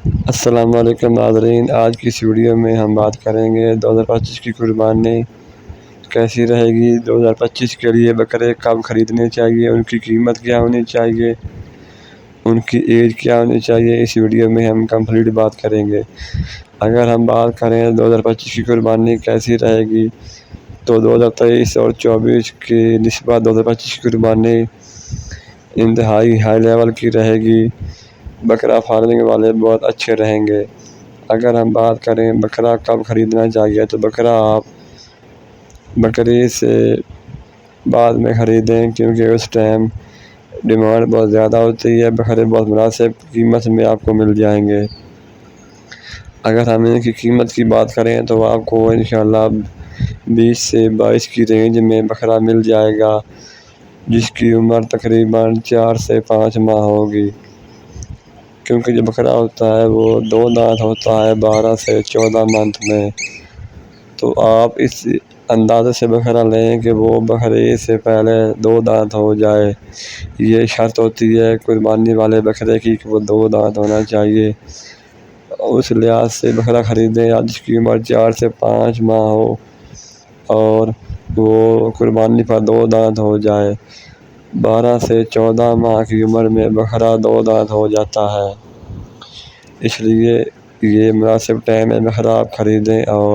السلام علیکم ناظرین، آج کی اس ویڈیو میں ہم بات کریں گے 2025 کی قربانی کیسی رہے گی۔ 2025 کے لیے بکرے کب خریدنے چاہیے، ان کی قیمت کیا ہونی چاہیے، ان کی ایج کیا ہونی چاہیے، اس ویڈیو میں ہم کمپلیٹ بات کریں گے۔ اگر ہم بات کریں 2025 کی قربانی کیسی رہے گی تو 2023 اور 2024 کی نسبت 2025 کی قربانی انتہائی ہائی لیول کی رہے گی۔ بکرا فارمنگ والے بہت اچھے رہیں گے۔ اگر ہم بات کریں بکرا کب خریدنا چاہیے تو بکرا آپ بقرعید سے بعد میں خریدیں، کیونکہ اس ٹائم ڈیمانڈ بہت زیادہ ہوتی ہے، بکرے بہت مناسب قیمت میں آپ کو مل جائیں گے۔ اگر ہم ان کی قیمت کی بات کریں تو آپ کو انشاءاللہ 20 سے 22 کی رینج میں بکرا مل جائے گا، جس کی عمر تقریباً 4 سے 5 ماہ ہوگی، کیونکہ جو بکرا ہوتا ہے وہ 2 دانت ہوتا ہے 12 سے 14 منتھ میں۔ تو آپ اس اندازے سے بکرا لیں کہ وہ بقرعید سے پہلے 2 دانت ہو جائے۔ یہ شرط ہوتی ہے قربانی والے بکرے کی کہ وہ 2 دانت ہونا چاہیے۔ اس لحاظ سے بکرا خریدیں جس کی عمر 4 سے 5 ماہ ہو اور وہ قربانی پر 2 دانت ہو جائے۔ 12 سے 14 ماہ کی عمر میں بکرا 2 دانت ہو جاتا ہے، اس لیے یہ مناسب ٹائم ہے بکرا آپ خریدیں۔ اور